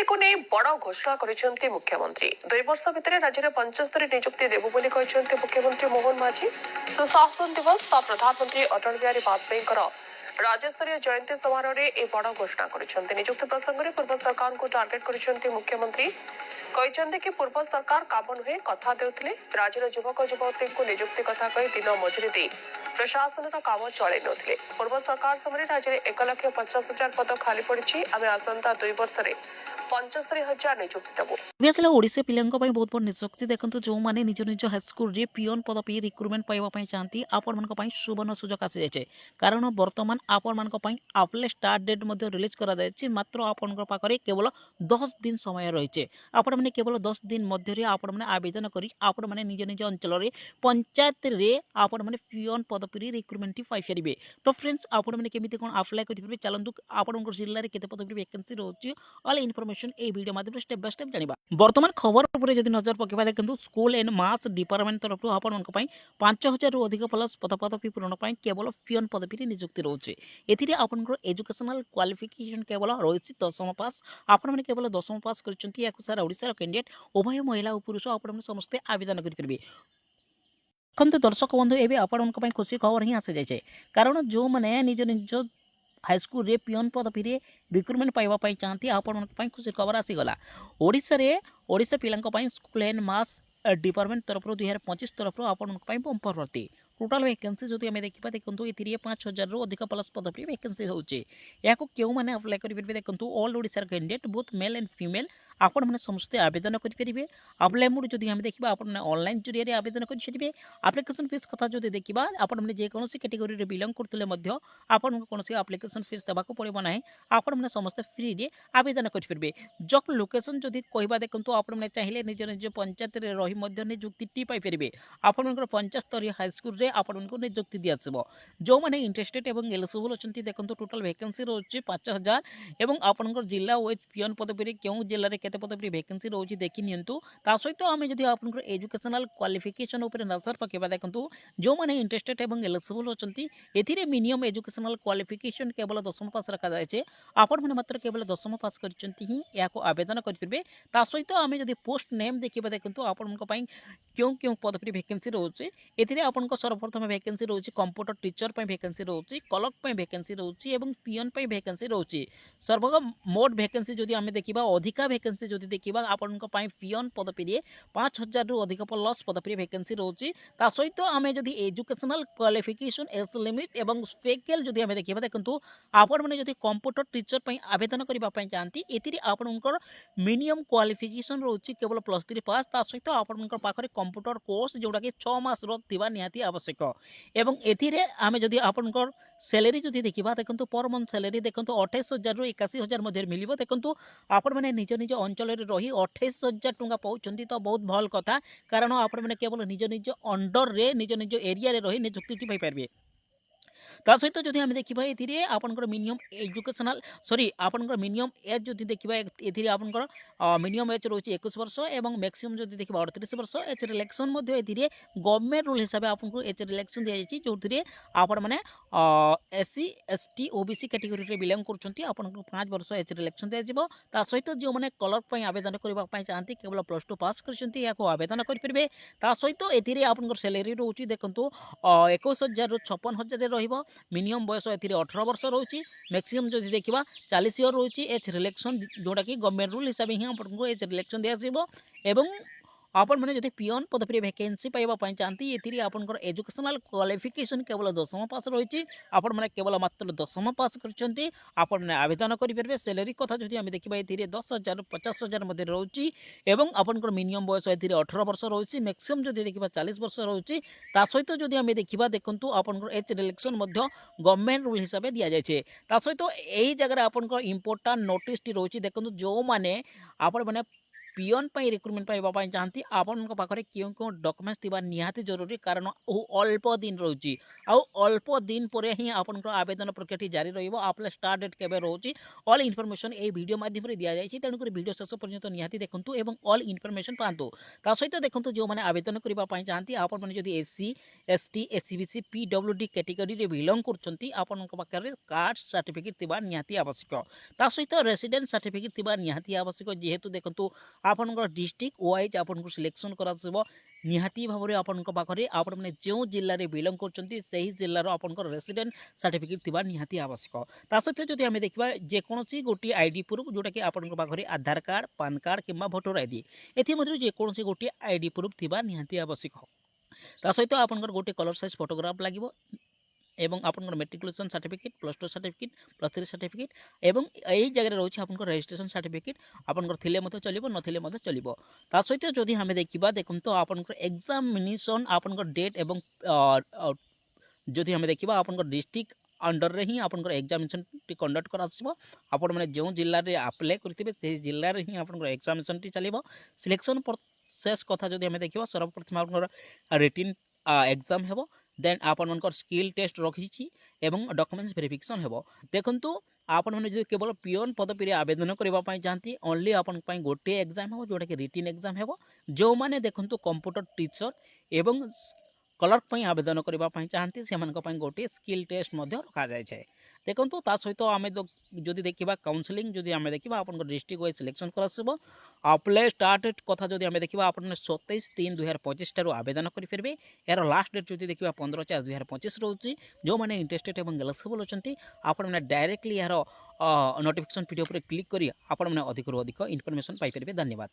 ନିଯୁକ୍ତିକୁ ନେଇ ବଡ଼ ଘୋଷଣା କରିଛନ୍ତି ମୁଖ୍ୟମନ୍ତ୍ରୀ। 2 ବର୍ଷ ଭିତରେ ରାଜ୍ୟରେ 75 ନିଯୁକ୍ତି ଦେବୁ ବୋଲି କହିଛନ୍ତି ମୁଖ୍ୟମନ୍ତ୍ରୀ ମୋହନ ମାଝୀ। ସୁଶାସନ ଦିବସ ବା ପ୍ରଧାନମନ୍ତ୍ରୀ ଅଟଳ ବିହାରୀ ବାଜପେୟୀଙ୍କର ରାଜ୍ୟସ୍ତରୀୟ ଜୟନ୍ତୀ ସମାରୋହରେ ଏହି ବଡ଼ ଘୋଷଣା କରିଛନ୍ତି। ନିଯୁକ୍ତି ପ୍ରସଙ୍ଗରେ ପୂର୍ବ ସରକାରଙ୍କୁ ଟାର୍ଗେଟ କରିଛନ୍ତି ମୁଖ୍ୟମନ୍ତ୍ରୀ। କହିଛନ୍ତି କି ପୂର୍ବ ସରକାର କାମ ନୁହେଁ କଥା ଦେଉଥିଲେ। ରାଜ୍ୟର ଯୁବକ ଯୁବତୀଙ୍କୁ ନିଯୁକ୍ତି କଥା କହି ଦିନ ମଜୁରୀ ଦେଇ ପ୍ରଶାସନର କାମ ଚଳାଇ ନେଉଥିଲେ। ପୂର୍ବ ସରକାର ସମୟରେ ରାଜ୍ୟରେ 1,50,000 ପଦ ଖାଲି ପଡ଼ିଛି। ଆମେ ଆସନ୍ତା 2 ବର୍ଷରେ 75,000 ନିଯୁକ୍ତି ଦେବୁ। আসলে ওড়িশা পিলাঙ্ক ପାଇଁ ବହୁତ ବଡ଼ ନିଯୁକ୍ତି ଦେଖନ୍ତୁ। ଯେଉଁମାନେ ନିଜ ନିଜ ହାଇସ୍କୁଲରେ ପିଅନ ପଦବୀ ରିକ୍ରୁଟମେଣ୍ଟ ପାଇବା ପାଇଁ ଚାହାନ୍ତି ଆପଣମାନଙ୍କ ପାଇଁ ସୁବର୍ଣ୍ଣ ସୁଯୋଗ ଆସିଯାଇଛି। କାରଣ ବର୍ତ୍ତମାନ ଆପଣମାନଙ୍କ ପାଇଁ ଆପ୍ଲାଏ ଷ୍ଟାର୍ଟ ଡେଟ୍ ମଧ୍ୟ ରିଲିଜ୍ କରାଯାଇଛି। ମାତ୍ର ଆପଣଙ୍କ ପାଖରେ କେବଳ 10 ଦିନ ସମୟ ରହିଛି। ଆପଣମାନେ କେବଳ 10 ଦିନ ମଧ୍ୟରେ ଆପଣମାନେ ଆବେଦନ କରି ଆପଣମାନେ ନିଜ ନିଜ ଅଞ୍ଚଳରେ ପଞ୍ଚାୟତରେ ଆପଣମାନେ ପିଅନ ପଦବୀରେ ରିକ୍ରୁଟମେଣ୍ଟଟି ପାଇପାରିବେ। ତ ଫ୍ରେଣ୍ଡସ୍ ଆପଣମାନେ କେମିତି କ'ଣ ଆପ୍ଲାଏ କରିପାରିବେ ଚାଲନ୍ତୁ ଆପଣଙ୍କ ଜିଲ୍ଲାରେ କେତେ ପଦବୀ ଭ୍ୟାକେନ୍ସି ରହୁଛି ଅଲ୍ ଇନଫର୍ମେସନ୍ এই ভিডিও মাধ্যমে স্টেপ বাই স্টেপ জানিবা। বর্তমান খবর উপরে যদি নজর পকাইবা দেখন্তু স্কুল এন্ড মাথস ডিপার্টমেন্ট তরফରୁ ଆପଣଙ୍କ ପାଇଁ 5000 ରୁ ଅଧିକ ପ୍ଲସ୍ ପଦବୀ ପୂରଣ ପାଇଁ କେବଳ ପିଅନ ପଦବୀରେ ନିଯୁକ୍ତି ରହୁଛି। ଏଥିରେ ଆପଣଙ୍କର ଏଜୁକେଶନାଲ କ୍ୱାଲିଫିକେସନ୍ କେବଳ ରହିଛି 10ମ ପାସ୍। ଆପଣମାନେ କେବଳ 10ମ ପାସ୍ କରିଛନ୍ତି। ଏହାକୁ ସାରା ଓଡ଼ିଶାର କ୍ୟାଣ୍ଡିଡେଟ୍ ଉଭୟ ମହିଳା ଓ ପୁରୁଷ ଆପଣମାନେ ସମସ୍ତେ ଆବେଦନ କରିପାରିବେ। ଦେଖନ୍ତୁ ଦର୍ଶକ ବନ୍ଧୁ ଏବେ ଆପଣଙ୍କ ପାଇଁ ଖୁସି ଖବର ହିଁ ଆସିଯାଇଛି। କାରଣ ଯେଉଁମାନେ ନିଜ ନିଜ ହାଇସ୍କୁଲରେ ପିଅନ ପଦବୀରେ ରିକ୍ରୁଟମେଣ୍ଟ ପାଇବା ପାଇଁ ଚାହାନ୍ତି ଆପଣଙ୍କ ପାଇଁ ଖୁସି ଖବର ଆସିଗଲା। ଓଡ଼ିଶା ପିଲାଙ୍କ ପାଇଁ ସ୍କୁଲ ଆଣ୍ଡ ମାଥସ୍ ডিপার্টমেন্ট তরফରୁ 2025 তরফରୁ ଆପଣଙ୍କ ପାଇଁ ବମ୍ପର ଭର୍ତ୍ତି। ଟୋଟାଲ ଭ୍ୟାକେନ୍ସି ଯଦି ଆମେ ଦେଖିବା ଦେଖନ୍ତୁ ଏଥିରେ 5000 ରୁ ଅଧିକ ପ୍ଲସ୍ ପଦବୀ ଭ୍ୟାକେନ୍ସି ହେଉଛି। ଏହାକୁ କେଉଁମାନେ ଆପ୍ଲାଏ କରିପାରିବେ ଦେଖନ୍ତୁ ଅଲ୍ ଓଡ଼ିଶାର candidate both mail and female ଆପଣମାନେ ସମସ୍ତେ ଆବେଦନ କରିପାରିବେ। ଆପ୍ଲାଏ ମୋଡ୍ ଯଦି ଆମେ ଦେଖିବା ଆପଣମାନେ ଅନଲାଇନ୍ ଜରିଆରେ ଆବେଦନ କରିପାରିବେ। ଆପ୍ଲିକେସନ୍ ଫିସ୍ କଥା ଯଦି ଦେଖିବା ଆପଣମାନେ ଯେକୌଣସି କ୍ୟାଟେଗୋରୀରେ ବିଲଙ୍ଗ କରୁଥିଲେ ମଧ୍ୟ ଆପଣଙ୍କୁ କୌଣସି ଆପ୍ଲିକେସନ୍ ଫିସ୍ ଦେବାକୁ ପଡ଼ିବ ନାହିଁ। ଆପଣମାନେ ସମସ୍ତେ ଫ୍ରିରେ ଆବେଦନ କରିପାରିବେ। ଜବ୍ ଲୋକେସନ୍ ଯଦି କହିବା ଦେଖନ୍ତୁ ଆପଣମାନେ ଚାହିଁଲେ ନିଜ ନିଜ ପଞ୍ଚାୟତରେ ରହି ମଧ୍ୟ ନିଯୁକ୍ତିଟି ପାଇପାରିବେ। ଆପଣଙ୍କର ପଞ୍ଚାୟତ ସ୍ତରୀୟ ହାଇସ୍କୁଲରେ ଆପଣଙ୍କୁ ନିଯୁକ୍ତି ଦିଆଯିବ। ଯେଉଁମାନେ ଇଣ୍ଟରେଷ୍ଟେଡ୍ ଏବଂ ଏଲିଜିବୁଲ୍ ଅଛନ୍ତି ଦେଖନ୍ତୁ ଟୋଟାଲ ଭ୍ୟାକେନ୍ସି ରହୁଛି 5000 ଏବଂ ଆପଣଙ୍କର ଜିଲ୍ଲା ୱାଇଜ୍ ପିଅନ ପଦବୀରେ କେଉଁ ଜିଲ୍ଲାରେ କେତେ ପଦବୀ ଭ୍ୟାକେନ୍ସି ରହୁଛି ଦେଖି ନିଅନ୍ତୁ। ତା ସହିତ ଆମେ ଯଦି ଆପଣଙ୍କର ଏଜୁକେଶନାଲ କ୍ୱାଲିଫିକେସନ୍ ଉପରେ ନଜର ପକାଇବା ଦେଖନ୍ତୁ ଯେଉଁମାନେ ଇଣ୍ଟରେଷ୍ଟେଡ୍ ଏବଂ ଏଲିଜିବୁଲ୍ ଅଛନ୍ତି ଏଥିରେ ମିନିମମ୍ ଏଜୁକେଶନାଲ କ୍ୱାଲିଫିକେସନ୍ କେବଳ 10ମ ପାସ୍ ରଖାଯାଇଛି। ଆପଣମାନେ ମାତ୍ର କେବଳ 10ମ ପାସ୍ କରିଛନ୍ତି ହିଁ ଏହାକୁ ଆବେଦନ କରିପାରିବେ। ତା ସହିତ ଆମେ ଯଦି ପୋଷ୍ଟ ନେମ୍ ଦେଖିବା ଦେଖନ୍ତୁ ଆପଣଙ୍କ ପାଇଁ କେଉଁ କେଉଁ ପଦବୀ ଭ୍ୟାକେନ୍ସି ରହୁଛି। ଏଥିରେ ଆପଣଙ୍କ ସର୍ବପ୍ରଥମ ଭ୍ୟାକେନ୍ସି ରହୁଛି କମ୍ପ୍ୟୁଟର ଟିଚର ପାଇଁ ଭ୍ୟାକେନ୍ସି ରହୁଛି, କ୍ଲର୍କ ପାଇଁ ଭ୍ୟାକେନ୍ସି ରହୁଛି ଏବଂ ପିଅନ ପାଇଁ ଭ୍ୟାକେନ୍ସି ରହୁଛି। ମୋଟ ଭ୍ୟାକେନ୍ସି ଯଦି ଆମେ ଦେଖିବା ଅଧିକା ଭ୍ୟାକେନ୍ସି ଯଦି ଦେଖିବା ଆପଣଙ୍କ ପାଇଁ ପିଅନ ପଦବୀରେ 5000 ରୁ ଅଧିକ ପ୍ଲସ୍ ପଦବୀ ଭ୍ୟାକେନ୍ସି ରହୁଛି। ତା ସହିତ ଆମେ ଯଦି ଏଜୁକେଶନାଲ କ୍ୱାଲିଫିକେସନ୍ ଏଜ୍ ଲିମିଟ୍ ଏବଂ ସ୍ପେକେଲ ଯଦି ଆମେ ଦେଖିବା ଦେଖନ୍ତୁ ଆପଣମାନେ ଯଦି କମ୍ପ୍ୟୁଟର ଟିଚର ପାଇଁ ଆବେଦନ କରିବା ପାଇଁ ଚାହାନ୍ତି ଏଥିରେ ଆପଣଙ୍କର ମିନିମମ୍ କ୍ୱାଲିଫିକେସନ୍ ରହୁଛି କେବଳ +3 ପାସ୍। ତା ସହିତ ଆପଣଙ୍କ ପାଖରେ କମ୍ପ୍ୟୁଟର କୋର୍ସ ଯେଉଁଟାକି 6 ମାସର ଥିବା ନିହାତି ଆବଶ୍ୟକ। ଏବଂ ଏଥିରେ ଆମେ ଯଦି ଆପଣଙ୍କର ସାଲାରୀ ଯଦି ଦେଖିବା ଦେଖନ୍ତୁ ପର ମନ୍ଥ ସାଲାରୀ ଦେଖନ୍ତୁ 28,000 ରୁ 81,000 ମଧ୍ୟରେ ମିଳିବ। ଦେଖନ୍ତୁ ଆପଣମାନେ ନିଜ ନିଜ ଅଞ୍ଚଳରେ ରହି 28,000 ଟଙ୍କା ପାଉଛନ୍ତି ତ ବହୁତ ଭଲ କଥା। କାରଣ ଆପଣମାନେ କେବଳ ନିଜ ନିଜ ଅଣ୍ଡରରେ ନିଜ ନିଜ ଏରିଆରେ ରହି ନିଯୁକ୍ତିଟି ପାଇପାରିବେ। ତା ସହିତ ଯଦି ଆମେ ଦେଖିବା ଏଥିରେ ଆପଣଙ୍କର ମିନିମମ୍ ଏଜୁକେଶନାଲ ଆପଣଙ୍କର ମିନିମମ୍ ଏଜ୍ ଯଦି ଦେଖିବା ଏଥିରେ ଆପଣଙ୍କର ମିନିମମ୍ ଏଜ୍ ରହୁଛି 21 ବର୍ଷ ଏବଂ ମ୍ୟାକ୍ସିମମ୍ ଯଦି ଦେଖିବା 38 ବର୍ଷ। ଏଜ୍ ରିଲାକ୍ସନ୍ ମଧ୍ୟ ଏଥିରେ ଗଭର୍ଣ୍ଣମେଣ୍ଟ ରୁଲ୍ ହିସାବରେ ଆପଣଙ୍କୁ ଏଜ୍ ରିଲାକ୍ସନ୍ ଦିଆଯାଇଛି ଯେଉଁଥିରେ ଆପଣମାନେ SC ST OBC କ୍ୟାଟେଗୋରୀରେ ବିଲଙ୍ଗ କରୁଛନ୍ତି ଆପଣଙ୍କୁ 5 ବର୍ଷ ଏଜ୍ ରିଲାକ୍ସନ୍ ଦିଆଯିବ। ତା ସହିତ ଯେଉଁମାନେ କ୍ଲର୍କ ପାଇଁ ଆବେଦନ କରିବା ପାଇଁ ଚାହାନ୍ତି କେବଳ +2 ପାସ୍ କରିଛନ୍ତି ଏହାକୁ ଆବେଦନ କରିପାରିବେ। ତା ସହିତ ଏଥିରେ ଆପଣଙ୍କର ସାଲାରୀ ରହୁଛି ଦେଖନ୍ତୁ 21,000 ରୁ 56,000 ରହିବ। ମିନିମମ୍ ବୟସ ଏଥିରେ 18 ବର୍ଷ ରହୁଛି। ମ୍ୟାକ୍ସିମମ୍ ଯଦି ଦେଖିବା 40 ଇୟର ରହୁଛି। ଏଜ୍ ରିଲାକ୍ସନ୍ ଯେଉଁଟାକି ଗଭର୍ଣ୍ଣମେଣ୍ଟ ରୁଲ୍ ହିସାବରେ ହିଁ ଆପଣଙ୍କୁ ଏଜ୍ ରିଲାକ୍ସନ୍ ଦିଆଯିବ। ଏବଂ ଆପଣମାନେ ଯଦି ପିଅନ ପଦବୀରେ ଭ୍ୟାକେନ୍ସି ପାଇବା ପାଇଁ ଚାହାନ୍ତି ଏଥିରେ ଆପଣଙ୍କର ଏଜୁକେଶନାଲ କ୍ୱାଲିଫିକେସନ୍ କେବଳ 10ମ ପାସ୍ ରହିଛି। ଆପଣମାନେ କେବଳ ମାତ୍ର 10ମ ପାସ୍ କରିଛନ୍ତି ଆପଣମାନେ ଆବେଦନ କରିପାରିବେ। ସାଲାରୀ କଥା ଯଦି ଆମେ ଦେଖିବା ଏଥିରେ 10,000 ରୁ 50,000 ମଧ୍ୟରେ ରହୁଛି ଏବଂ ଆପଣଙ୍କର ମିନିମମ୍ ବୟସ ଏଥିରେ 18 ବର୍ଷ ରହୁଛି। ମ୍ୟାକ୍ସିମମ୍ ଯଦି ଦେଖିବା 40 ବର୍ଷ ରହୁଛି। ତା ସହିତ ଯଦି ଆମେ ଦେଖିବା ଦେଖନ୍ତୁ ଆପଣଙ୍କର ଏଜ୍ ରିଲାକ୍ସନ୍ ମଧ୍ୟ ଗଭର୍ଣ୍ଣମେଣ୍ଟ ରୁଲ୍ ହିସାବରେ ଦିଆଯାଇଛି। ତା ସହିତ ଏହି ଜାଗାରେ ଆପଣଙ୍କର ଇମ୍ପୋର୍ଟାଣ୍ଟ ନୋଟିସ୍ଟି ରହୁଛି ଦେଖନ୍ତୁ ଯେଉଁମାନେ ଆପଣମାନେ पियन रिक्रुटमेंट पाइबा चाहती आपण पाखे क्यों क्यों डॉक्यूमेंट्स थिबा निहाती जरूरी कारण अल्प दिन रोची अल्प दिन पर ही आपण आवेदन प्रक्रिया जारी रहिबो आपले स्टार्ट डेट केबे रोची ऑल इनफॉरमेशन ए वीडियो माध्यम रे दिया जायछि तेणुकर वीडियो शेष पर्यंत निहाती देखंतु एवं ऑल इनफॉरमेशन पांतु ता सहित देखंतु जो माने आवेदन करबा पई चाहती आपण माने जदी SC ST SCBC PWD category रे बिलोंग करचंती आपण पाखरे कास्ट सर्टिफिकेट थिबा निहाती आवश्यक ता सहित रेसिडेंट सर्टिफिकेट थिबा निहाती आवश्यक जेहेतु देखंतु आपनकर डिस्ट्रिक्ट वाइज आपनको सिलेक्शन कराଯିबो निहाती भाबरे आपनको पाखरे आपण माने जो जिल्ला रे बिलोंग करचंती सही जिल्ला रो आपनकर रेसिडेंट सर्टिफिकेट थिबा निहाती आवश्यक ता सहित जदि हमें देखबा जे कोनोसी गोटी आईडी प्रूफ जोटा कि आपनको पाखरे आधार कार्ड पान कार्ड किंबा भोटर आईडी एथि मध्ये जे कोनोसी गोटी आईडी प्रूफ थिबा निहाती आवश्यक ता सहित आपनकर गोटी कलर साइज फोटोग्राफ लागिबो एवं आपनकर matriculation certificate plus 2 certificate plus 3 certificate एवं यही जगह रोचे आपनकर रजिस्ट्रेशन सर्टिफिकेट आपनकर थिले मते चलिबो नथिले मते चलिबो ता सहित जदि हमें देखिबा देखम तो आपनकर एग्जामिनेशन आपनकर डेट एवं जदि हमें देखिबा आपनकर डिस्ट्रिक्ट अंडर रे ही आपनकर एग्जामिनेशन टी कंडक्ट करासिबो आपण माने जो जिल्ला रे अप्लाई करथिबे से जिल्ला रे ही आपनकर एग्जामिनेशन टी चलिबो सिलेक्शन प्रोसेस कथा जदि हमें देखिबा सर्वप्रथम आपनकर रिटन एग्जाम हेबो देन आपण मनकर स्किल टेस्ट रखिछि एवं डॉक्यूमेंट्स वेरिफिकेशन हेबो देखंतु आपण माने जे केवल पियन पदवी रे आवेदन करबा पई चाहती ओनली आपण पई गोटे एग्जाम हेबो जोटा कि रिटन एग्जाम हेबो जो माने देखंतु कंप्यूटर टीचर एवं क्लर्क पई आवेदन करबा पई चाहती से मानक पई गोटे स्किल टेस्ट मध्ये रखा जाय छै देखंतु ता सहित आमे जदि देखिबा काउंसलिंग जदि आमे देखिबा आपण डिस्ट्रिक्ट वाइज सिलेक्शन करासिबो अप्लाई स्टार्ट डेट कथा जदि आमे देखिबा आपण 27/3/2025 टारु आवेदन करि परबे यार लास्ट डेट जदि देखिबा 15/4/2025 रहउची जो माने इंटरेस्टेड एवं एलिजिबल अछंती आपण माने डायरेक्टली यार नोटिफिकेशन पीडीएफ रे क्लिक करी आपण माने अधिक रु अधिक इन्फॉर्मेशन पाइ परबे धन्यवाद।